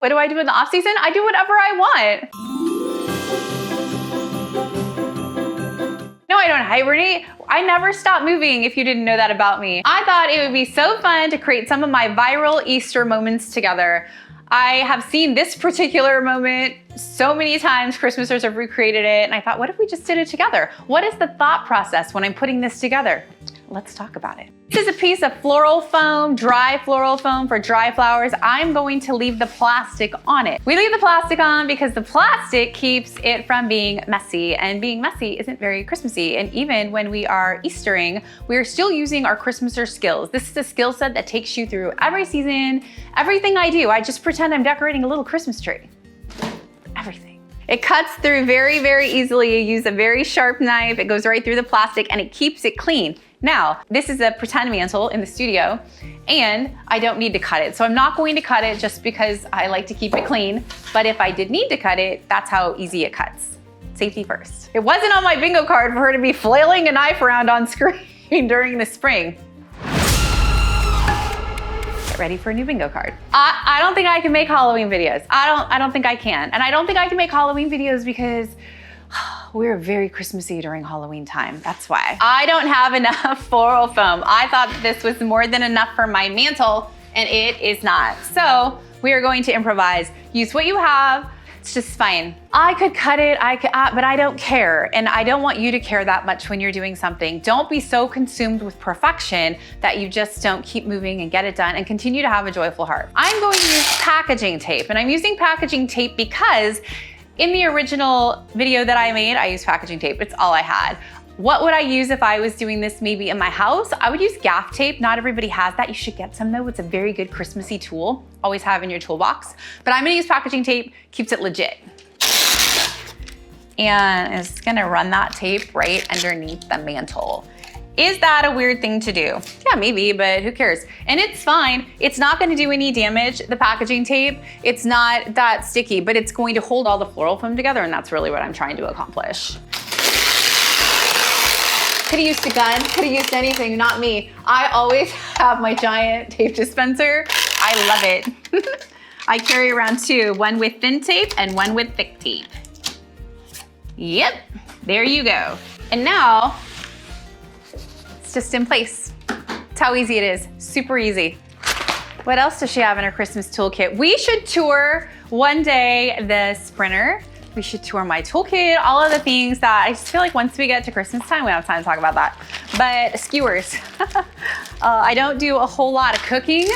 What do I do in the off season? I do whatever I want. No, I don't hibernate. I never stop moving, if you didn't know that about me. I thought it would be so fun to create some of my viral Easter moments together. I have seen this particular moment so many times. Christmasers have recreated it, and I thought, what if we just did it together? What is the thought process when I'm putting this together? Let's talk about it. This is a piece of floral foam, dry floral foam for dry flowers. I'm going to leave the plastic on it. We leave the plastic on because the plastic keeps it from being messy, and being messy isn't very Christmassy. And even when we are Eastering, we're still using our Christmaser skills. This is a skill set that takes you through every season, everything I do. I just pretend I'm decorating a little Christmas tree. Everything. It cuts through very, very easily. You use a very sharp knife. It goes right through the plastic and it keeps it clean. Now, this is a pretend mantle in the studio and I don't need to cut it. So I'm not going to cut it just because I like to keep it clean. But if I did need to cut it, that's how easy it cuts. Safety first. It wasn't on my bingo card for her to be flailing a knife around on screen during the spring. Get ready for a new bingo card. I don't think I can make Halloween videos. I don't think I can. And I don't think I can make Halloween videos because we're very Christmassy during Halloween time. That's why. I don't have enough floral foam. I thought that this was more than enough for my mantle, and it is not. So we are going to improvise. Use what you have. It's just fine. I could cut it, but I don't care. And I don't want you to care that much when you're doing something. Don't be so consumed with perfection that you just don't keep moving and get it done and continue to have a joyful heart. I'm going to use packaging tape, and I'm using packaging tape because in the original video that I made, I used packaging tape. It's all I had. What would I use if I was doing this maybe in my house? I would use gaff tape. Not everybody has that. You should get some though. It's a very good Christmassy tool. Always have in your toolbox. But I'm gonna use packaging tape, keeps it legit. And it's gonna run that tape right underneath the mantle. Is that a weird thing to do? Yeah, maybe, but who cares? And it's fine. It's not gonna do any damage, the packaging tape. It's not that sticky, but it's going to hold all the floral foam together, and that's really what I'm trying to accomplish. Could've used a gun, could've used anything, not me. I always have my giant tape dispenser. I love it. I carry around two, one with thin tape and one with thick tape. Yep, there you go. And now, it's just in place. That's how easy it is, super easy. What else does she have in her Christmas toolkit? We should tour one day the sprinter. We should tour my toolkit, all of the things that I just feel like once we get to Christmas time, we don't have time to talk about that. But skewers. I don't do a whole lot of cooking,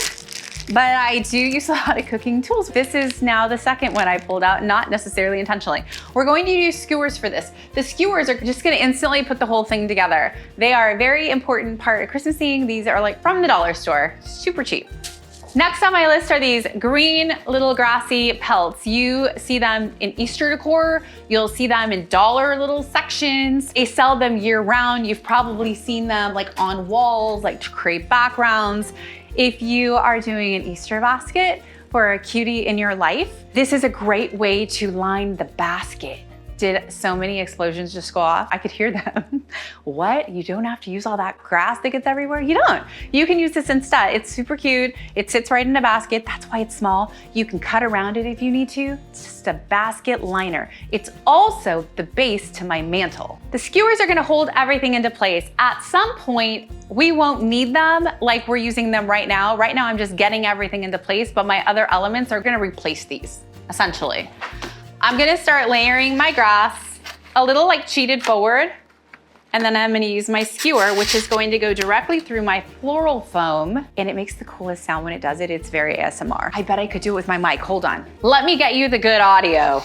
but I do use a lot of cooking tools. This is now the second one I pulled out, not necessarily intentionally. We're going to use skewers for this. The skewers are just gonna instantly put the whole thing together. They are a very important part of Christmasing. These are like from the dollar store, super cheap. Next on my list are these green little grassy pelts. You see them in Easter decor. You'll see them in dollar little sections. They sell them year round. You've probably seen them like on walls, like to create backgrounds. If you are doing an Easter basket for a cutie in your life, this is a great way to line the basket. Did so many explosions just go off? I could hear them. What? You don't have to use all that grass that gets everywhere? You don't. You can use this instead. It's super cute. It sits right in a basket. That's why it's small. You can cut around it if you need to. It's just a basket liner. It's also the base to my mantle. The skewers are gonna hold everything into place. At some point, we won't need them like we're using them right now. Right now, I'm just getting everything into place, but my other elements are gonna replace these, essentially. I'm gonna start layering my grass a little like cheated forward, and then I'm gonna use my skewer, which is going to go directly through my floral foam, and it makes the coolest sound when it does it. It's very ASMR. I bet I could do it with my mic. Hold on. Let me get you the good audio.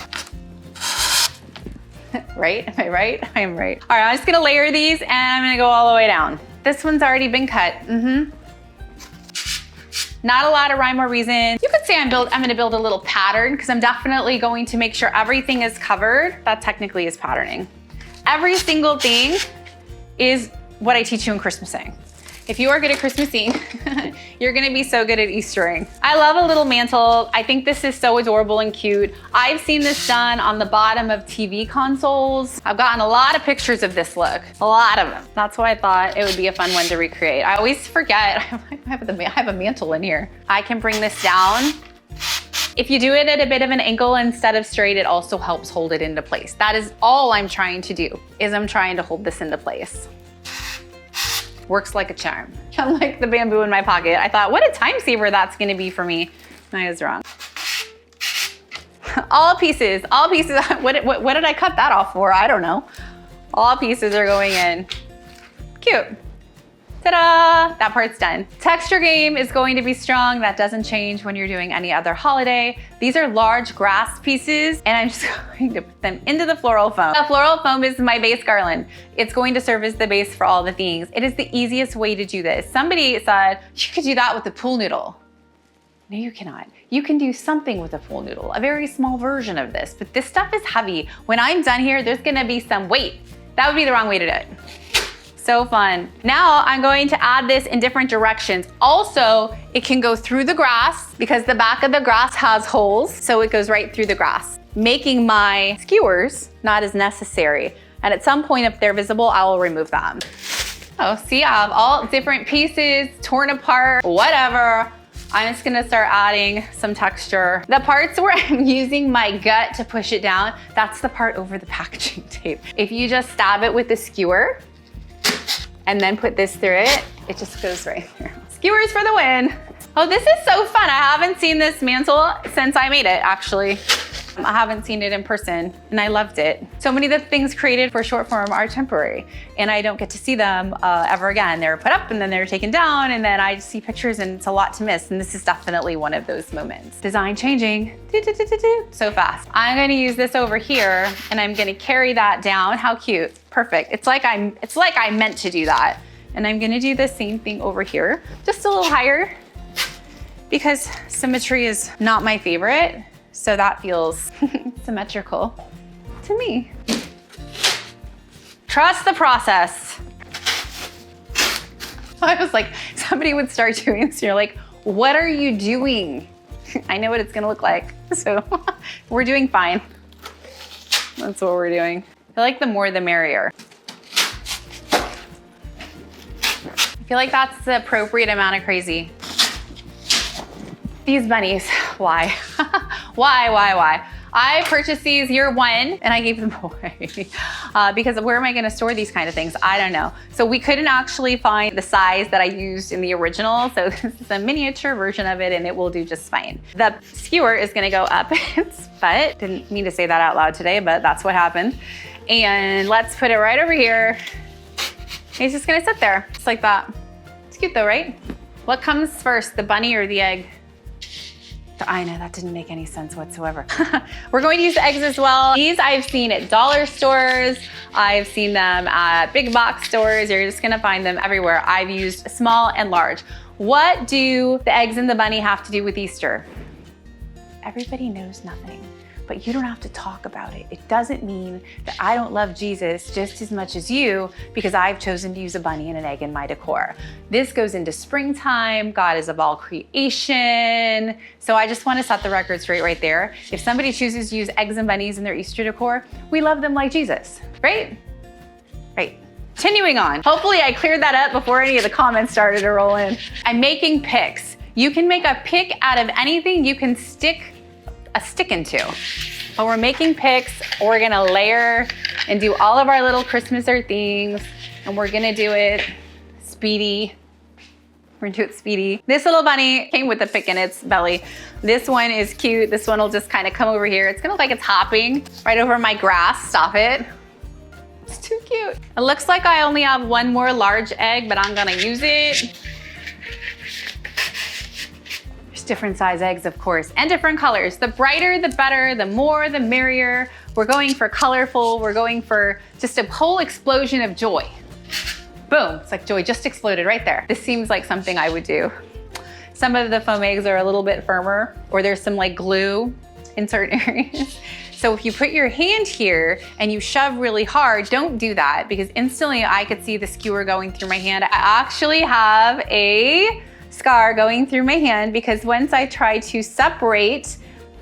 Right? Am I right? I am right. All right, I'm just gonna layer these and I'm gonna go all the way down. This one's already been cut. Not a lot of rhyme or reason. You could say I'm gonna build a little pattern because I'm definitely going to make sure everything is covered. That technically is patterning. Every single thing is what I teach you in Christmasing. If you are good at Christmasing, you're gonna be so good at Eastering. I love a little mantle. I think this is so adorable and cute. I've seen this done on the bottom of TV consoles. I've gotten a lot of pictures of this look, a lot of them. That's why I thought it would be a fun one to recreate. I always forget, I have a mantle in here. I can bring this down If you do it at a bit of an angle instead of straight, it also helps hold it into place. That is all I'm trying to do, is I'm trying to hold this into place. Works like a charm. Unlike the bamboo in my pocket, I thought, what a time saver that's gonna be for me. I was wrong. All pieces. What did I cut that off for? I don't know. All pieces are going in. Cute. Ta-da! That part's done. Texture game is going to be strong. That doesn't change when you're doing any other holiday. These are large grass pieces, and I'm just going to put them into the floral foam. The floral foam is my base garland. It's going to serve as the base for all the things. It is the easiest way to do this. Somebody said, you could do that with a pool noodle. No, you cannot. You can do something with a pool noodle, a very small version of this, but this stuff is heavy. When I'm done here, there's gonna be some weight. That would be the wrong way to do it. So fun. Now I'm going to add this in different directions. Also, it can go through the grass because the back of the grass has holes, so it goes right through the grass, making my skewers not as necessary. And at some point, if they're visible, I will remove them. Oh, see, I have all different pieces, torn apart, whatever. I'm just gonna start adding some texture. The parts where I'm using my gut to push it down, that's the part over the packaging tape. If you just stab it with the skewer, and then put this through it, it just goes right through. Skewers for the win. Oh, this is so fun. I haven't seen this mantle since I made it, actually. I haven't seen it in person, and I loved it. So many of the things created for short form are temporary, and I don't get to see them ever again. They're put up, and then they're taken down, and then I just see pictures, and it's a lot to miss, and this is definitely one of those moments. Design changing, so fast. I'm gonna use this over here, and I'm gonna carry that down. How cute, perfect. It's like I meant to do that. And I'm gonna do the same thing over here, just a little higher, because symmetry is not my favorite. So that feels symmetrical to me. Trust the process. I was like, somebody would start doing this and you're like, what are you doing? I know what it's gonna look like. So we're doing fine. That's what we're doing. I feel like the more the merrier. I feel like that's the appropriate amount of crazy. These bunnies, why? Why? I purchased these year one and I gave them away because where am I gonna store these kind of things? I don't know. So we couldn't actually find the size that I used in the original. So this is a miniature version of it and it will do just fine. The skewer is gonna go up its butt. Didn't mean to say that out loud today, but that's what happened. And let's put it right over here. It's just gonna sit there, just like that. It's cute though, right? What comes first, the bunny or the egg? I know that didn't make any sense whatsoever. We're going to use the eggs as well. These I've seen at dollar stores. I've seen them at big box stores. You're just gonna find them everywhere. I've used small and large. What do the eggs and the bunny have to do with Easter? Everybody knows nothing, but you don't have to talk about it. It doesn't mean that I don't love Jesus just as much as you because I've chosen to use a bunny and an egg in my decor. This goes into springtime. God is of all creation. So I just want to set the record straight right there. If somebody chooses to use eggs and bunnies in their Easter decor, we love them like Jesus, right? Right. Continuing on. Hopefully I cleared that up before any of the comments started to roll in. I'm making picks. You can make a pick out of anything you can stick a stick into. But we're making picks, we're gonna layer and do all of our little Christmaser things, and we're gonna do it speedy. We're gonna do it speedy. This little bunny came with a pick in its belly. This one is cute. This one will just kind of come over here. It's gonna look like it's hopping right over my grass. Stop it. It's too cute. It looks like I only have one more large egg, but I'm gonna use it. Different size eggs, of course, and different colors. The brighter, the better, the more, the merrier. We're going for colorful. We're going for just a whole explosion of joy. Boom, it's like joy just exploded right there. This seems like something I would do. Some of the foam eggs are a little bit firmer, or there's some like glue in certain areas. So if you put your hand here and you shove really hard, don't do that because instantly I could see the skewer going through my hand. I actually have a scar going through my hand because once I try to separate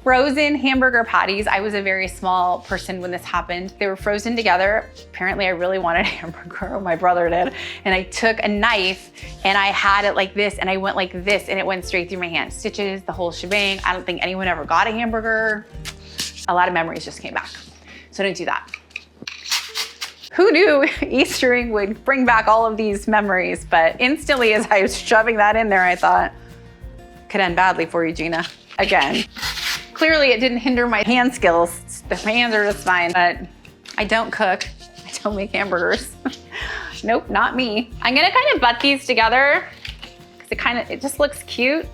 frozen hamburger patties. I was a very small person when this happened. They were frozen together. Apparently I really wanted a hamburger, or my brother did. And I took a knife and I had it like this and I went like this and it went straight through my hand. Stitches, the whole shebang. I don't think anyone ever got a hamburger. A lot of memories just came back. So don't do that. Who knew Eastering would bring back all of these memories? But instantly as I was shoving that in there, I thought, could end badly for you, Jeanna. Again. Clearly it didn't hinder my hand skills. The hands are just fine, but I don't cook. I don't make hamburgers. Nope, not me. I'm gonna kind of butt these together because it just looks cute.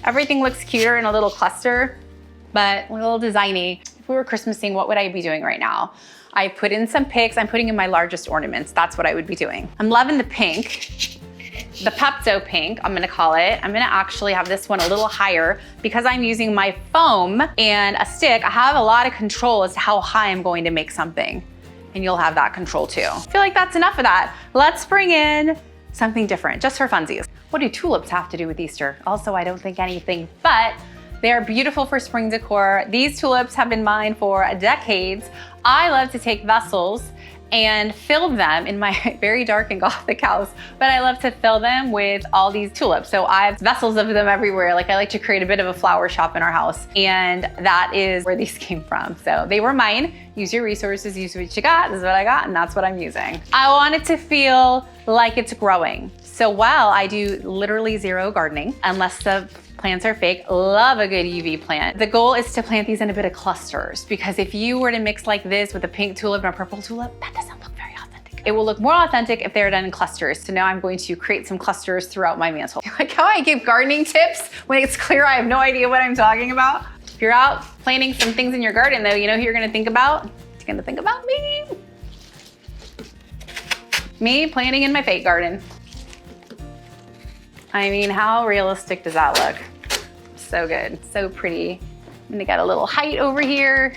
Everything looks cuter in a little cluster, but a little designy. If we were Christmasing, what would I be doing right now? I put in some picks. I'm putting in my largest ornaments. That's what I would be doing. I'm loving the pink. The Pepto pink, I'm gonna call it. I'm gonna actually have this one a little higher because I'm using my foam and a stick. I have a lot of control as to how high I'm going to make something. And you'll have that control too. I feel like that's enough of that. Let's bring in something different, just for funsies. What do tulips have to do with Easter? Also, I don't think anything, but they are beautiful for spring decor. These tulips have been mine for decades. I love to take vessels and fill them in my very dark and gothic house, but I love to fill them with all these tulips. So I have vessels of them everywhere. Like I like to create a bit of a flower shop in our house, and that is where these came from. So they were mine. Use your resources, use what you got. This is what I got, and that's what I'm using. I want it to feel like it's growing. So while I do literally zero gardening, unless the plants are fake, love a good UV plant. The goal is to plant these in a bit of clusters, because if you were to mix like this with a pink tulip and a purple tulip, that doesn't look very authentic. It will look more authentic if they're done in clusters. So now I'm going to create some clusters throughout my mantle. Like how I give gardening tips when it's clear I have no idea what I'm talking about. If you're out planting some things in your garden though, you know who you're gonna think about? You're gonna think about me. Me planting in my fake garden. I mean, how realistic does that look? So good, so pretty. I'm gonna get a little height over here.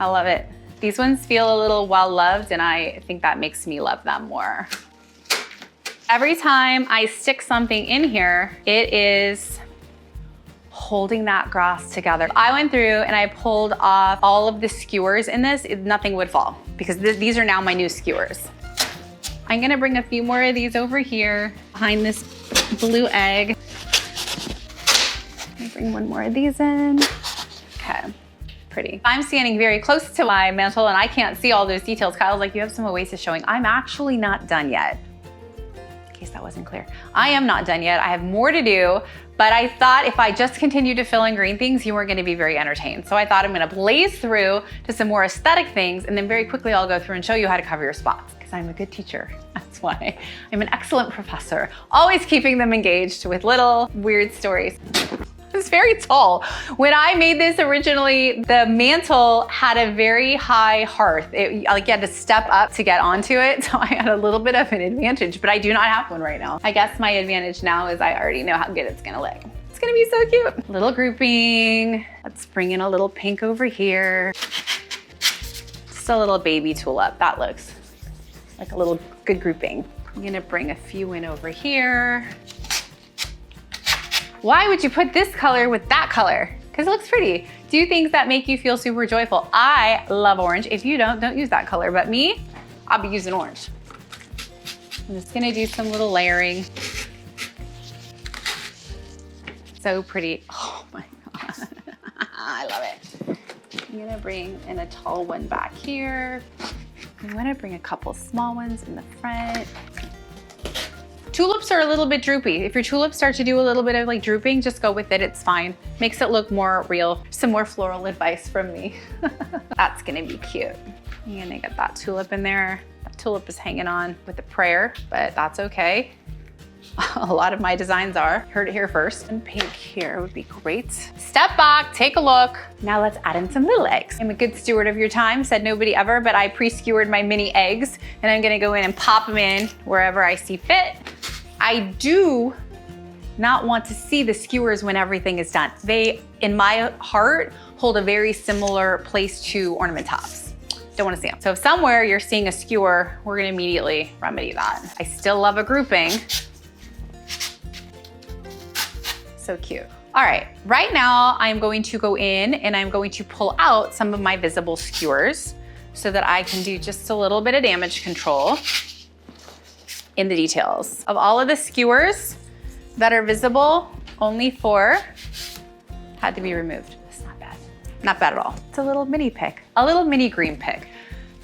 I love it. These ones feel a little well-loved, and I think that makes me love them more. Every time I stick something in here, it is holding that grass together. I went through and I pulled off all of the skewers in this. Nothing would fall, because these are now my new skewers. I'm gonna bring a few more of these over here behind this blue egg. Let me bring one more of these in. Okay, pretty. I'm standing very close to my mantle and I can't see all those details. Kyle's like, you have some oasis showing. I'm actually not done yet. In case that wasn't clear. I am not done yet. I have more to do, but I thought if I just continue to fill in green things, you weren't gonna be very entertained. So I thought I'm gonna blaze through to some more aesthetic things, and then very quickly I'll go through and show you how to cover your spots. I'm a good teacher. That's why I'm an excellent professor, always keeping them engaged with little weird stories. It's very tall. When I made this originally, the mantle had a very high hearth. You had to step up to get onto it. So I had a little bit of an advantage, but I do not have one right now. I guess my advantage now is I already know how good it's gonna look. It's gonna be so cute. Little grouping. Let's bring in a little pink over here. Just a little baby tulip. That looks like a little good grouping. I'm gonna bring a few in over here. Why would you put this color with that color? Because it looks pretty. Do things that make you feel super joyful. I love orange. If you don't use that color. But me, I'll be using orange. I'm just gonna do some little layering. So pretty. Oh my God. I love it. I'm gonna bring in a tall one back here. I'm gonna bring a couple small ones in the front. Tulips are a little bit droopy. If your tulips start to do a little bit of like drooping, just go with it, it's fine. Makes it look more real. Some more floral advice from me. That's gonna be cute. I'm gonna get that tulip in there. That tulip is hanging on with a prayer, but that's okay. A lot of my designs are. Heard it here first. And pink here would be great. Step back, take a look. Now let's add in some little eggs. I'm a good steward of your time, said nobody ever, but I pre-skewered my mini eggs and I'm gonna go in and pop them in wherever I see fit. I do not want to see the skewers when everything is done. They, in my heart, hold a very similar place to ornament tops. Don't want to see them. So if somewhere you're seeing a skewer, we're gonna immediately remedy that. I still love a grouping. So cute. All right, right now I'm going to go in and I'm going to pull out some of my visible skewers so that I can do just a little bit of damage control in the details. Of all of the skewers that are visible, only 4 had to be removed. That's not bad. Not bad at all. It's a little mini pick, a little mini green pick.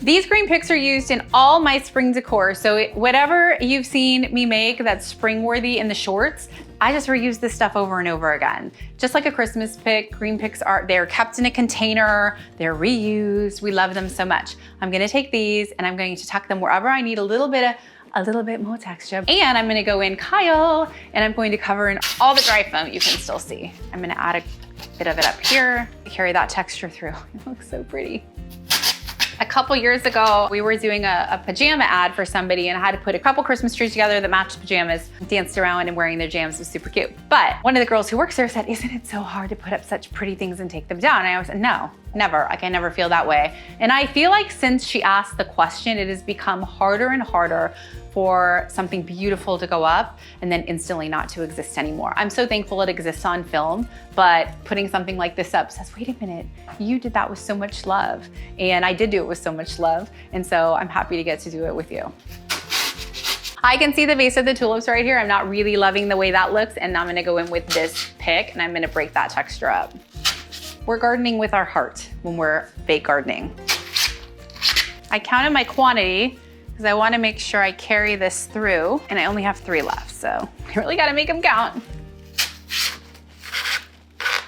These green picks are used in all my spring decor. So whatever you've seen me make that's spring worthy in the shorts, I just reuse this stuff over and over again. Just like a Christmas pick, green picks they're kept in a container, they're reused. We love them so much. I'm gonna take these and I'm going to tuck them wherever I need a little bit more texture. And I'm gonna go in Kyle and I'm going to cover in all the dry foam you can still see. I'm gonna add a bit of it up here, carry that texture through. It looks so pretty. A couple years ago, we were doing a pajama ad for somebody and I had to put a couple Christmas trees together that matched pajamas, danced around and wearing their jams. Was super cute. But one of the girls who works there said, isn't it so hard to put up such pretty things and take them down? And I was, no, never. Like, I never feel that way. And I feel like since she asked the question, it has become harder and harder for something beautiful to go up and then instantly not to exist anymore. I'm so thankful it exists on film, but putting something like this up says, wait a minute, you did that with so much love. And I did do it with so much love. And so I'm happy to get to do it with you. I can see the base of the tulips right here. I'm not really loving the way that looks. And I'm gonna go in with this pick and I'm gonna break that texture up. We're gardening with our heart when we're bake gardening. I counted my quantity because I want to make sure I carry this through, and I only have 3 left, so I really got to make them count.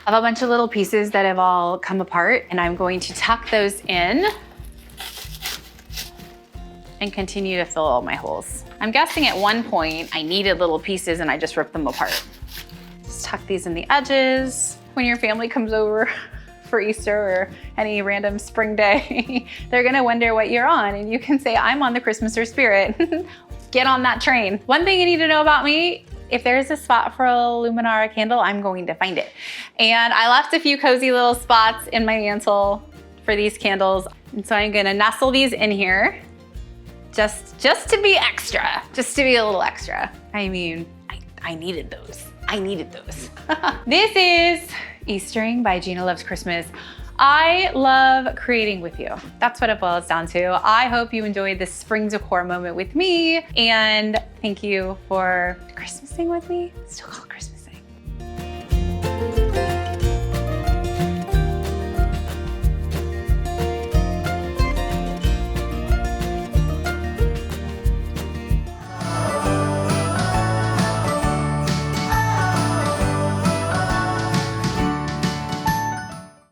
I have a bunch of little pieces that have all come apart, and I'm going to tuck those in and continue to fill all my holes. I'm guessing at one point I needed little pieces and I just ripped them apart. Just tuck these in the edges. When your family comes over for Easter or any random spring day, they're gonna wonder what you're on, and you can say, I'm on the Christmaser spirit. Get on that train. One thing you need to know about me, if there's a spot for a Luminara candle, I'm going to find it. And I left a few cozy little spots in my mantle for these candles. And so I'm gonna nestle these in here just to be extra, just to be a little extra. I mean, I needed those. I needed those. This is Eastering by Jeanna Loves Christmas. I love creating with you. That's what it boils down to. I hope you enjoyed this spring decor moment with me, and thank you for Christmasing with me. It's still called Christmas.